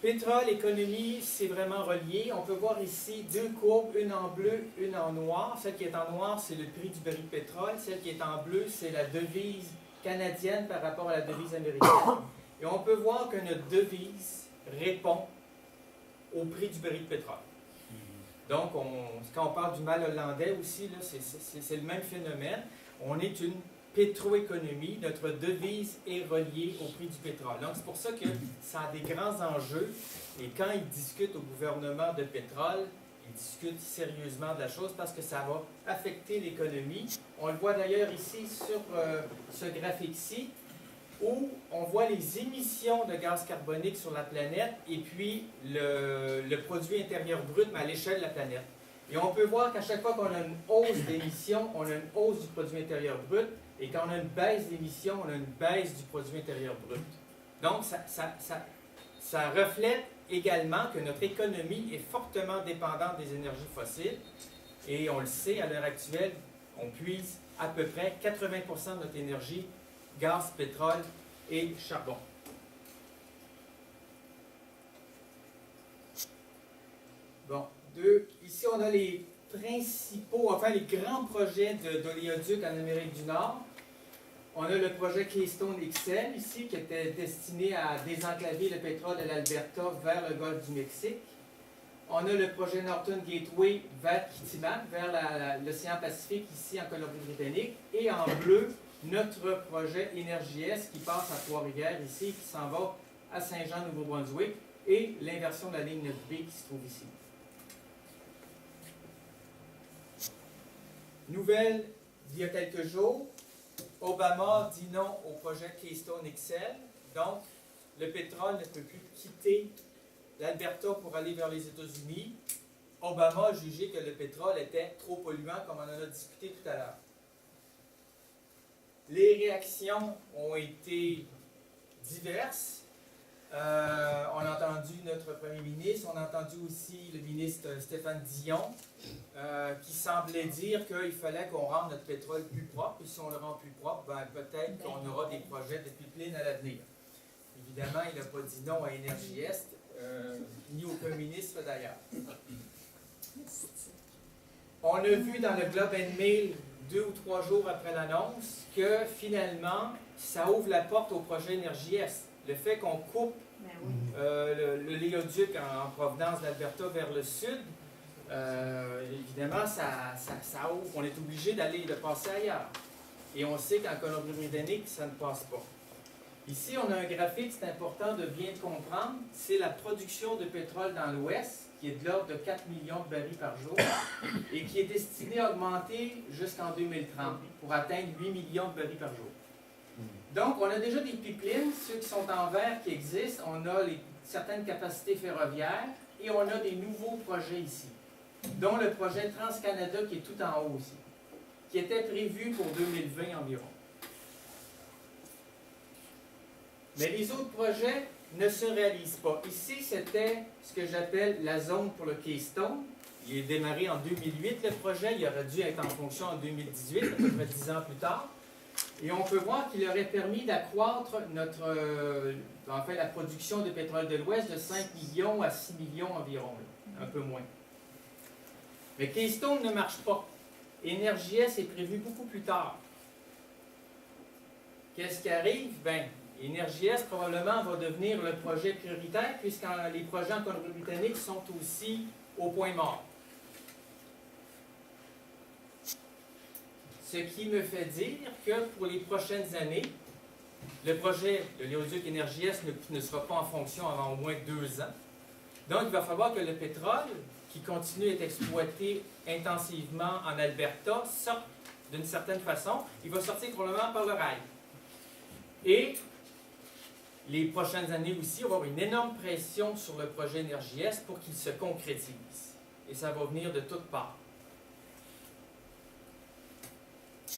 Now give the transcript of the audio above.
Pétrole, économie, c'est vraiment relié. On peut voir ici deux courbes, une en bleu, une en noir. Celle qui est en noir, c'est le prix du baril de pétrole. Celle qui est en bleu, c'est la devise canadienne par rapport à la devise américaine. Et on peut voir que notre devise répond au prix du baril de pétrole. Donc, quand on parle du mal hollandais aussi, c'est le même phénomène. On est une pétroéconomie, notre devise est reliée au prix du pétrole. Donc, c'est pour ça que ça a des grands enjeux. Et quand ils discutent au gouvernement de pétrole, ils discutent sérieusement de la chose parce que ça va affecter l'économie. On le voit d'ailleurs ici sur ce graphique-ci, où on voit les émissions de gaz carbonique sur la planète et puis le produit intérieur brut, mais à l'échelle de la planète. Et on peut voir qu'à chaque fois qu'on a une hausse d'émissions, on a une hausse du produit intérieur brut, et quand on a une baisse d'émissions, on a une baisse du produit intérieur brut. Donc, ça reflète également que notre économie est fortement dépendante des énergies fossiles, et on le sait, à l'heure actuelle, on puise à peu près 80% de notre énergie, gaz, pétrole et charbon. Bon, ici on a les principaux, enfin les grands projets d'oléoduc en Amérique du Nord. On a le projet Keystone XL ici, qui était destiné à désenclaver le pétrole de l'Alberta vers le golfe du Mexique. On a le projet Northern Gateway vers Kitimat, vers l'océan Pacifique, ici en Colombie-Britannique. Et en bleu, notre projet Énergie-Est qui passe à Trois-Rivières ici, qui s'en va à Saint-Jean, Nouveau-Brunswick, et l'inversion de la ligne 9B qui se trouve ici. Nouvelle d'il y a quelques jours, Obama dit non au projet Keystone XL. Donc, le pétrole ne peut plus quitter l'Alberta pour aller vers les États-Unis. Obama a jugé que le pétrole était trop polluant, comme on en a discuté tout à l'heure. Les réactions ont été diverses. On a entendu notre premier ministre, on a entendu aussi le ministre Stéphane Dion, qui semblait dire qu'il fallait qu'on rende notre pétrole plus propre, et si on le rend plus propre, ben, peut-être qu'on aura des projets de pipeline à l'avenir. Évidemment, il n'a pas dit non à Énergie-Est, ni aucun ministre d'ailleurs. On a vu dans le Globe and Mail, 2 ou 3 jours après l'annonce, que finalement, ça ouvre la porte au projet Énergie-Est. Le fait qu'on coupe le léoduc en provenance d'Alberta vers le sud, évidemment, ça ouvre. On est obligé d'aller le passer ailleurs. Et on sait qu'en Colombie-Britannique, ça ne passe pas. Ici, on a un graphique, c'est important de bien comprendre. C'est la production de pétrole dans l'Ouest, qui est de l'ordre de 4 millions de barils par jour, et qui est destinée à augmenter jusqu'en 2030 pour atteindre 8 millions de barils par jour. Donc, on a déjà des pipelines, ceux qui sont en vert qui existent, on a certaines capacités ferroviaires, et on a des nouveaux projets ici, dont le projet TransCanada qui est tout en haut aussi, qui était prévu pour 2020 environ. Mais les autres projets ne se réalisent pas. Ici, c'était ce que j'appelle la zone pour le Keystone. Il est démarré en 2008, le projet. Il aurait dû être en fonction en 2018, à peu près 10 ans plus tard. Et on peut voir qu'il aurait permis d'accroître la production de pétrole de l'Ouest de 5 millions à 6 millions environ, là, un peu moins. Mais Keystone ne marche pas. Énergie-Est est prévu beaucoup plus tard. Qu'est-ce qui arrive? Bien, Énergie-Est probablement va devenir le projet prioritaire puisque les projets en Colombie-Britannique sont aussi au point mort. Ce qui me fait dire que pour les prochaines années, le projet de l'éoduc Énergie-Est ne sera pas en fonction avant au moins 2 ans. Donc, il va falloir que le pétrole, qui continue à être exploité intensivement en Alberta, sorte d'une certaine façon. Il va sortir probablement par le rail. Et les prochaines années aussi, on va avoir une énorme pression sur le projet Énergie-Est pour qu'il se concrétise. Et ça va venir de toutes parts.